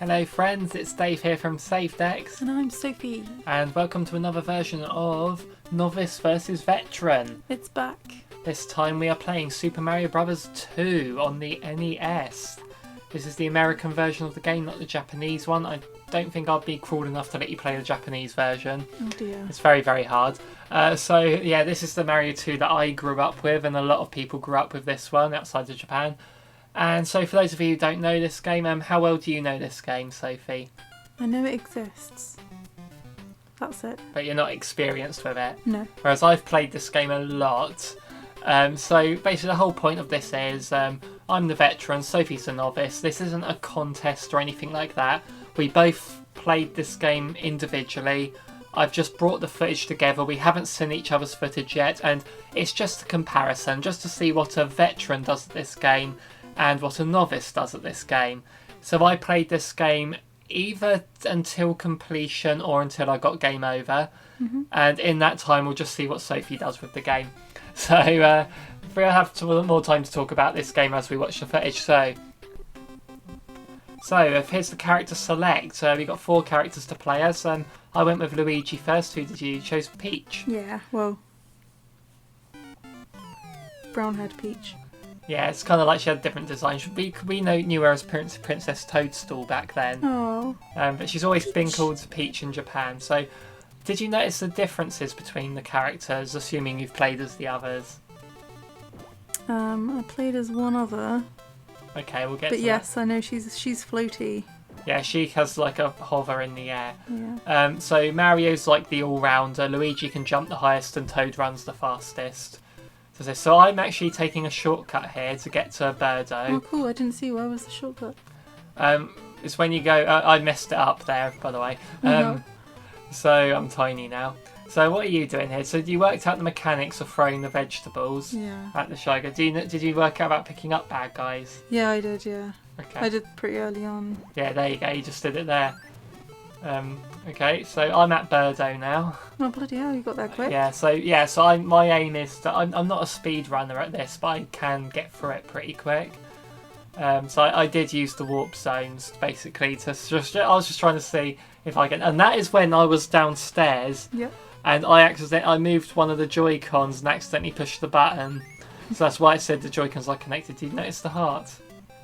Hello friends, it's Dave here from Save Decks. And I'm Sophie. And welcome to another version of Novice versus Veteran. It's back. This time we are playing Super Mario Bros. 2 on the NES. This is the American version of the game, not the Japanese one. I don't think I'd be cruel enough to let you play the Japanese version. Oh dear. It's very, very hard. So yeah, this is the Mario 2 that I grew up with, and a lot of people grew up with this one outside of Japan. And so for those of you who don't know this game, how well do you know this game, Sophie? I know it exists. That's it. But you're not experienced with it? No. Whereas I've played this game a lot. So basically the whole point of this is I'm the veteran, Sophie's the novice. This isn't a contest or anything like that. We both played this game individually. I've just brought the footage together. We haven't seen each other's footage yet, and it's just a comparison, just to see what a veteran does at this game and what a novice does at this game. So I played this game either until completion or until I got game over. And in that time we'll just see what Sophie does with the game. So we'll have more time to talk about this game as we watch the footage. So here's the character select. We've got 4 characters to play as. I went with Luigi first. Who did you choose? Peach. Yeah, well, brown-haired Peach. Yeah, it's kind of like she had different designs. We knew her as Princess Toadstool back then. Oh. But she's always Peach. been called Peach in Japan. So did you notice the differences between the characters, assuming you've played as the others? I played as one other. Okay, we'll get But to yes, I know she's floaty. that. Yeah, she has like a hover in the air. Yeah. So Mario's like the all-rounder. Luigi can jump the highest and Toad runs the fastest. So I'm actually taking a shortcut here to get to Birdo. Oh, cool. I didn't see where was the shortcut. It's when you go... I messed it up there, by the way. So I'm tiny now. So what are you doing here? So you worked out the mechanics of throwing the vegetables Yeah. at the Shy Guy. Did you work out about picking up bad guys? Yeah, I did, yeah. Okay. I did pretty early on. Yeah, there you go. You just did it there. Okay, so I'm at Birdo now. Oh, bloody hell, you got that quick. So my aim is that I'm not a speed runner at this, but I can get through it pretty quick. So I did use the warp zones basically I was just trying to see if I can, and that is when I was downstairs. Yeah. And I moved one of the Joy-Cons and accidentally pushed the button. So that's why I said the Joy-Cons are connected. Did you notice the heart?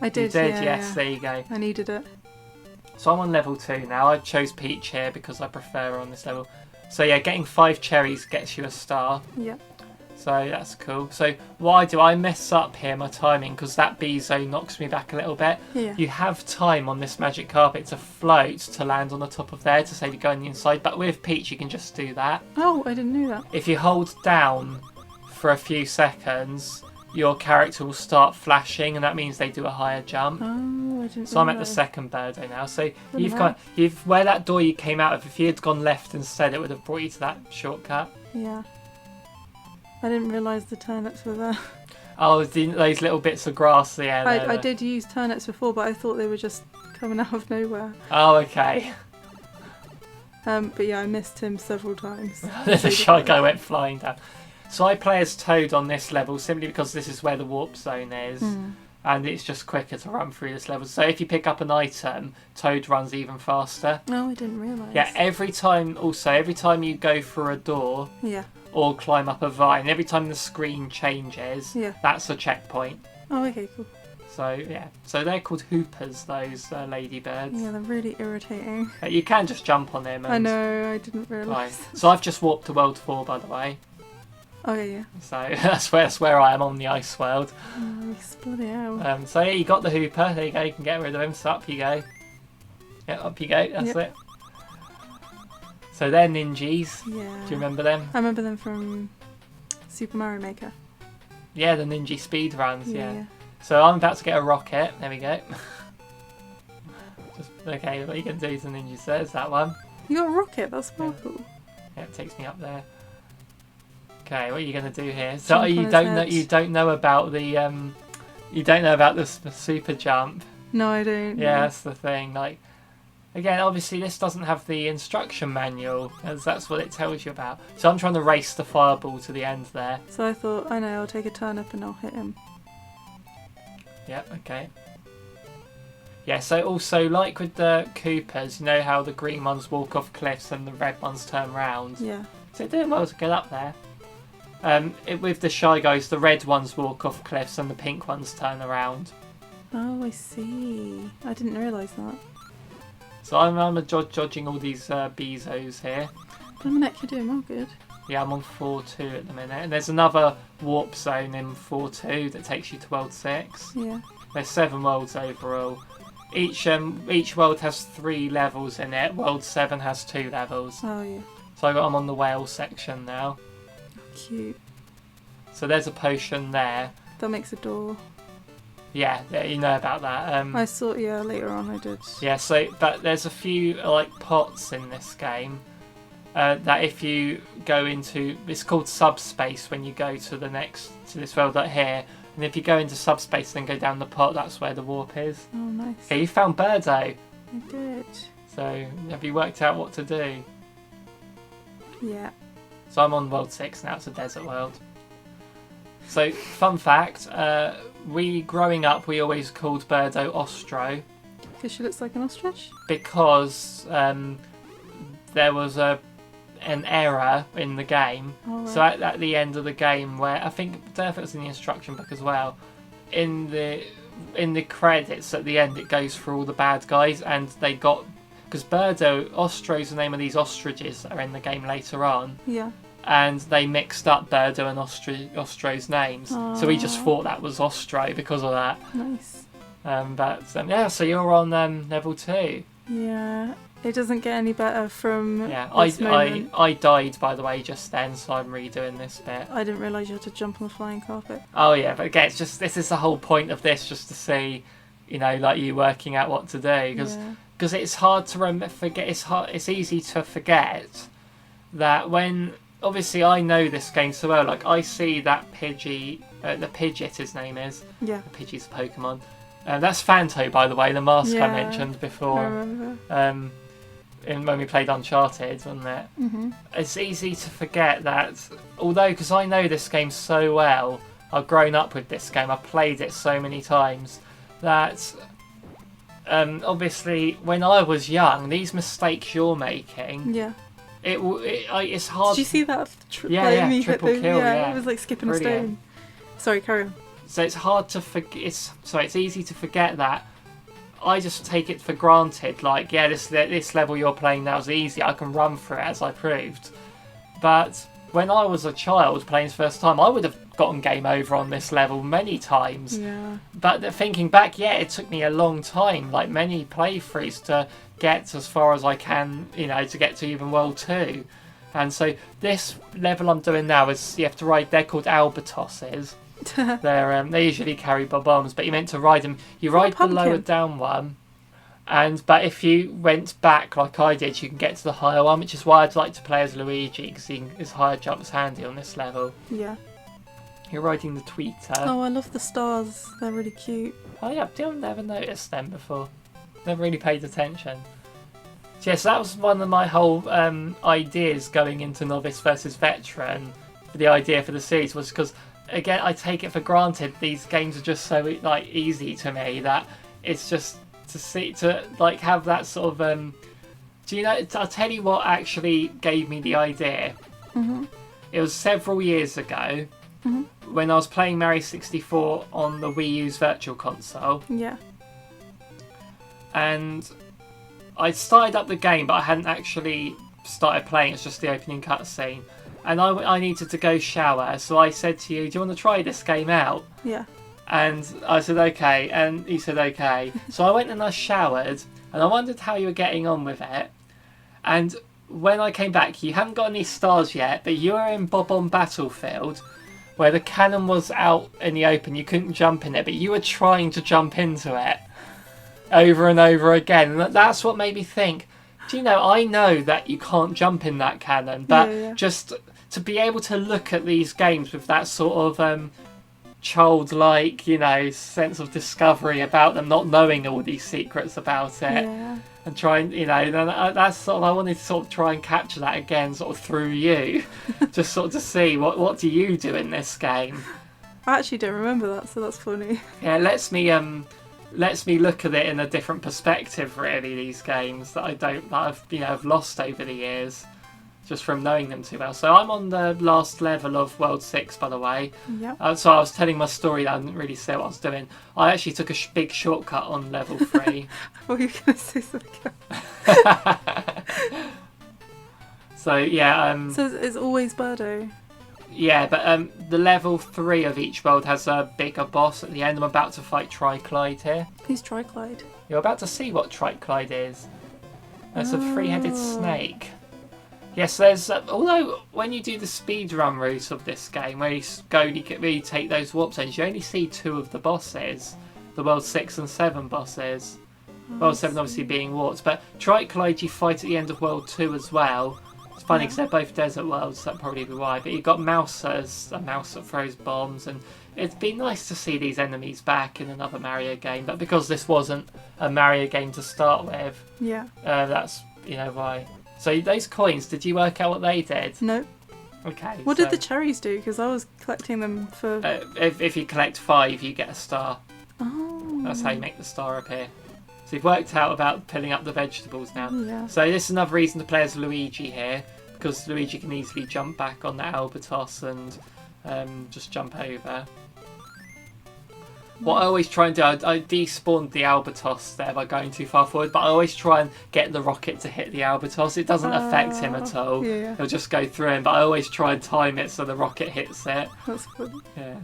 I did. You did, yeah, yes. yeah. There you go. I needed it. So I'm on level 2 now. I chose Peach here because I prefer her on this level. So yeah, getting 5 cherries gets you a star. Yeah. So that's cool. So what I do, I mess up here my timing because that B zone knocks me back a little bit. Yeah. You have time on this magic carpet to float to land on the top of there to save you going inside. But with Peach, you can just do that. Oh, I didn't know that. If you hold down for a few seconds, your character will start flashing, and that means they do a higher jump. Oh, I didn't So I'm at the realise. second Birdo now. So Right. you've where that door you came out of. If you had gone left instead, it would have brought you to that shortcut. Yeah. I didn't realise the turnips were there. Oh, those little bits of grass. Yeah. I did use turnips before, but I thought they were just coming out of nowhere. Oh, okay. But yeah, I missed him several times. The Shy Guy went flying down. So I play as Toad on this level simply because this is where the warp zone is. And it's just quicker to run through this level. So if you pick up an item, Toad runs even faster. Oh, I didn't realise. Yeah, every time you go through a door Yeah. or climb up a vine, every time the screen changes, Yeah. that's a checkpoint. Oh, okay, cool. So yeah, so they're called hoopers, those ladybirds. Yeah, they're really irritating. You can just jump on them. And I know, I didn't Right. realise. So I've just warped to World 4, by the way. Oh, yeah. So that's where I am on the ice world. Nice, bloody hell. So yeah, you got the hooper. There you go. You can get rid of him. So up you go. Yeah, up you go. That's Yep. it. So they're ninjas. Yeah. Do you remember them? I remember them from Super Mario Maker. Yeah, the ninja speed runs. Yeah. Yeah. So I'm about to get a rocket. There we go. Okay, what you can do is the ninja says that one. You got a rocket, that's Yeah. cool. Yeah, it takes me up there. Okay, what are you gonna do here? So Jump on you his don't know head. about the super jump. No, I don't. Yeah, that's the thing. Like, again, obviously this doesn't have the instruction manual, as that's what it tells you about. So I'm trying to race the fireball to the end there. So I thought, I know, I'll take a turnip and I'll hit him. Yeah, okay. Yeah, so also, like with the Coopers, you know how the green ones walk off cliffs and the red ones turn round? Yeah. So they're doing well to get up there. With the Shy Guys, the red ones walk off cliffs and the pink ones turn around. Oh, I see. I didn't realise that. So I'm dodging all these Bezos here. Dominic, you're doing well good. Yeah, I'm on 4-2 at the minute. And there's another warp zone in 4-2 that takes you to World 6. Yeah. There's 7 worlds overall. Each world has 3 levels in it. World 7 has 2 levels. Oh, yeah. So I'm on the whale section now. Cute. So there's a potion there. That makes a door. Yeah, you know about that. I saw, yeah, later on I did. Yeah, but there's a few like pots in this game that if you go into, it's called subspace when you go to this world right here. And if you go into subspace and go down the pot, that's where the warp is. Oh, nice. Okay, you found Birdo. I did. So have you worked out what to do? Yeah. So I'm on World 6 now, it's a desert world. So, fun fact, growing up, we always called Birdo Ostro Because she looks like an ostrich? because there was an error in the game. Oh, right. So at the end of the game, where I don't know if it was in the instruction book as well, in the credits at the end, it goes through all the bad guys, and they got, because Birdo, Ostro's the name of these ostriches that are in the game later on. Yeah. And they mixed up Birdo and Ostro's names. So we just Aww. thought that was Ostro because of that. Nice. Yeah, so you're on level 2. Yeah. It doesn't get any better from Yeah, this moment. I died, by the way, just then, so I'm redoing this bit. I didn't realise you had to jump on the flying carpet. Oh yeah, but again, this is the whole point of this, just to see, like you working out what to do, because it's hard to forget. It's easy to forget that when. Obviously, I know this game so well. Like, I see that Pidgey, the Pidgeot, his name is. Yeah. The Pidgey's a Pokemon. That's Phanto, by the way, the mask I Yeah, mentioned before. I remember. When we played Uncharted, wasn't it? Mm-hmm. It's easy to forget that, although, because I know this game so well, I've grown up with this game, I've played it so many times, that obviously, when I was young, these mistakes you're making... Yeah. It's hard. Did you see that? Yeah, triple kill. Yeah, it was like skipping Brilliant. a stone. Sorry, carry on. So it's hard to forget. It's easy to forget that. I just take it for granted. Like, yeah, this level you're playing now is easy. I can run through it, as I proved. But when I was a child playing this first time, I would have gotten game over on this level many times. Yeah. But thinking back, yeah, it took me a long time, like many playthroughs, to get as far as I can, to get to even World 2. And so this level I'm doing now is you have to ride, they're called albatrosses. They usually carry bombs, but you're meant to ride them. You ride the lower down one, but if you went back like I did, you can get to the higher one, which is why I'd like to play as Luigi, because his higher jump's handy on this level. Yeah. You're riding the Tweeter. Oh, I love the stars. They're really cute. Oh yeah, I've never noticed them before. Never really paid attention. So, yes, that was one of my whole ideas going into Novice versus Veteran. The idea for the series was because, again, I take it for granted these games are just so easy to me that it's just to have that sort of. Do you know? I'll tell you what actually gave me the idea. Mm-hmm. It was several years ago. Mm-hmm. When I was playing Mario 64 on the Wii U's Virtual Console. Yeah. And I started up the game, but I hadn't actually started playing. It's just the opening cutscene. And I needed to go shower, so I said to you, do you want to try this game out? Yeah. And I said, okay. And he said, okay. So I went and I showered, and I wondered how you were getting on with it. And when I came back, you hadn't got any stars yet, but you were in Bob-on Battlefield, where the cannon was out in the open. You couldn't jump in it, but you were trying to jump into it over and over again. And that's what made me think, do you know, I know that you can't jump in that cannon, but just to be able to look at these games with that sort of childlike, sense of discovery about them, not knowing all these secrets about it. Yeah. And trying, that's sort of, I wanted to sort of try and capture that again, sort of through you, just sort of to see what do you do in this game. I actually don't remember that, so that's funny. Yeah, it lets me lets me look at it in a different perspective. Really, these games that I've lost over the years, just from knowing them too well. So I'm on the last level of World 6, by the way. Yeah. So I was telling my story that I didn't really say what I was doing. I actually took a big shortcut on level 3. What were you going to say something else? So yeah. So it's always Birdo. Yeah, but the level 3 of each world has a bigger boss at the end. I'm about to fight Triclyde here. Who's Triclyde? You're about to see what Triclyde is. It's a three-headed snake. Yes, there's although when you do the speedrun route of this game, where you take those warp zones, you only see 2 of the bosses, the World 6 and 7 bosses. World 7 obviously being warps, but Triclyde you fight at the end of World 2 as well. It's funny because they're both desert worlds, so that'd probably be why. But you've got Mouser, a mouse that throws bombs, and it'd be nice to see these enemies back in another Mario game. But because this wasn't a Mario game to start with, that's why. So those coins, did you work out what they did? No. Okay. What did the cherries do? Because I was collecting them for... if you collect 5, you get a star. Oh. That's how you make the star appear. So you've worked out about filling up the vegetables now. Yeah. So this is another reason to play as Luigi here, because Luigi can easily jump back on the Albatross and just jump over. What I always try and do, I despawned the Albatross there by going too far forward, but I always try and get the rocket to hit the Albatross. It doesn't affect him at all. Yeah. It'll just go through him, but I always try and time it so the rocket hits it. That's good. Yeah.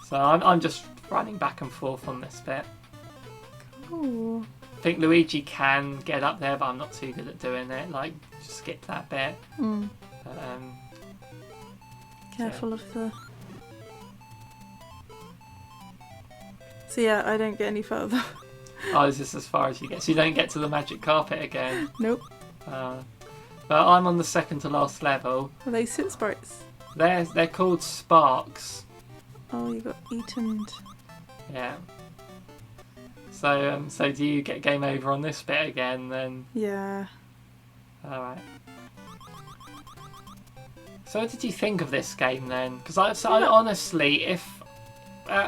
So I'm just running back and forth on this bit. Cool. I think Luigi can get up there, but I'm not too good at doing it. Like, just skip that bit. Mm. But, Careful of the... So yeah, I don't get any further. Oh, is this as far as you get? So you don't get to the magic carpet again? Nope. But I'm on the second to last level. Are they soot sprites? They're called Sparks. Oh, you got eaten. Yeah. So do you get game over on this bit again then? Yeah. Alright. So what did you think of this game then? Because I honestly,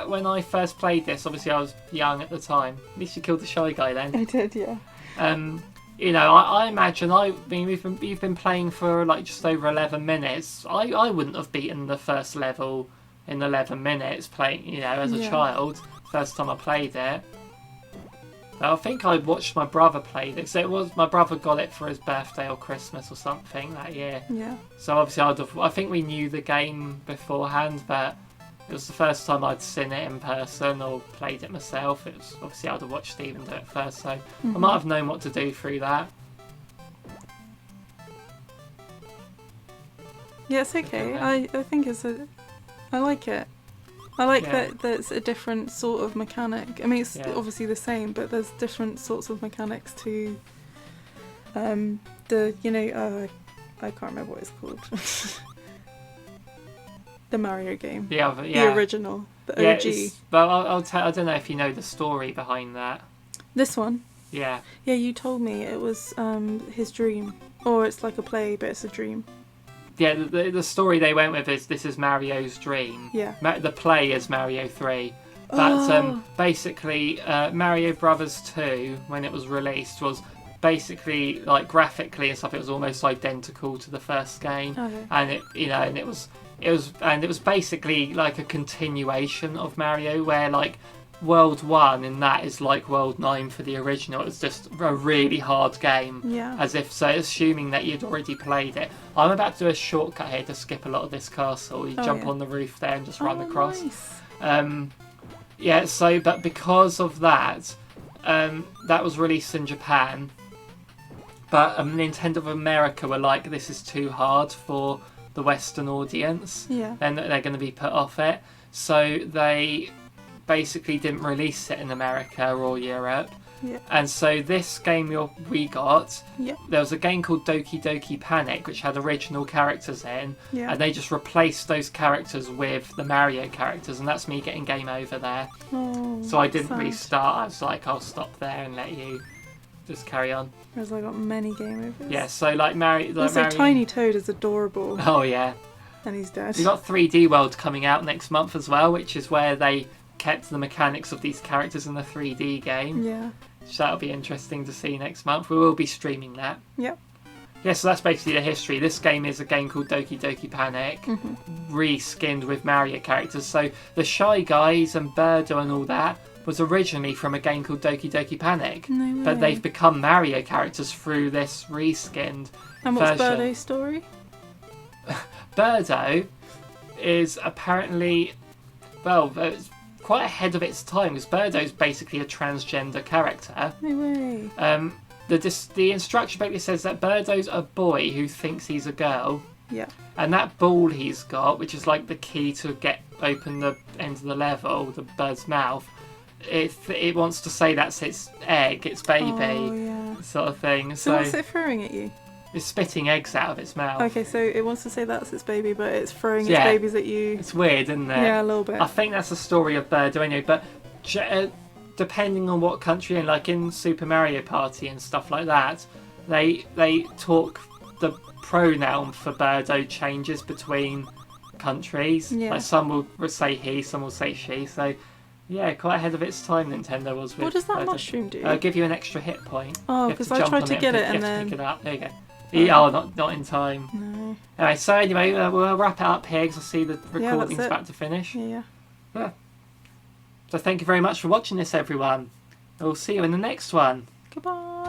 when I first played this, obviously I was young at the time. At least you killed the shy guy then. I did, yeah. I imagine you've been playing for like just over 11 minutes. I wouldn't have beaten the first level in 11 minutes playing, as a child. First time I played it. I think I watched my brother play it. So my brother got it for his birthday or Christmas or something that year. Yeah. So obviously I think we knew the game beforehand, but it was the first time I'd seen it in person or played it myself. It was obviously I'd have watched Stephen do it first, so I might have known what to do through that. Yeah, it's okay. I think I like it. I like that it's a different sort of mechanic. I mean, it's obviously the same, but there's different sorts of mechanics to I can't remember what it's called. The Mario game. The original. The OG. But I don't know if you know the story behind that. This one? Yeah. Yeah, you told me it was his dream. Or it's like a play, but it's a dream. Yeah, the story they went with is this is Mario's dream. Yeah. The play is Mario 3. But basically, Mario Brothers 2, when it was released, was basically like graphically and stuff. It was almost identical to the first game, and it was basically like a continuation of Mario, where like World 1 in that is like World 9 for the original. It was just a really hard game. Yeah. Assuming that you'd already played it. I'm about to do a shortcut here to skip a lot of this castle. You jump on the roof there and just run across. Nice. But because of that, that was released in Japan. But Nintendo of America were like, this is too hard for the Western audience. Yeah. Then they're going to be put off it. So they basically didn't release it in America or Europe. Yeah. And so this game we got, there was a game called Doki Doki Panic, which had original characters in, and they just replaced those characters with the Mario characters, and that's me getting game over there. Oh, so I didn't sad. Restart. I was like, I'll stop there and let you just carry on. Whereas I got many game overs. Yeah, so like Mario... Also, Tiny Toad is adorable. Oh, yeah. And he's dead. We've got 3D World coming out next month as well, which is where they kept the mechanics of these characters in the 3D game. Yeah. So that'll be interesting to see next month. We will be streaming that. Yep. Yeah, so that's basically the history. This game is a game called Doki Doki Panic, re-skinned with Mario characters. So the Shy Guys and Birdo and all that was originally from a game called Doki Doki Panic. No way. But they've become Mario characters through this re-skinned And what's version. Birdo's story? Birdo is apparently, well, it's quite ahead of its time, because Birdo is basically a transgender character. No way. The instruction basically says that Birdo's a boy who thinks he's a girl. Yeah. And that ball he's got, which is like the key to open the end of the level, the bird's mouth, it wants to say that's its egg, its baby, Oh, yeah. sort of thing. So what's it throwing at you? It's spitting eggs out of its mouth. Okay, so it wants to say that's its baby, but it's throwing its Yeah. babies at you. It's weird, isn't it? Yeah, a little bit. I think that's the story of Birdo anyway, but depending on what country you're in, like in Super Mario Party and stuff like that, they talk, the pronoun for Birdo changes between countries. Yeah. Like some will say he, some will say she. So yeah, quite ahead of its time Nintendo was with What does that Birdo. mushroom do? Give you an extra hit point. Oh, You have because to I jump tried on to get it you and have to pick then... it up. There you go. Oh, not in time. No. Alright, so anyway, we'll wrap it up here because I see the that's recording's it. about to finish. Yeah. So thank you very much for watching this, everyone. We'll see you in the next one. Goodbye.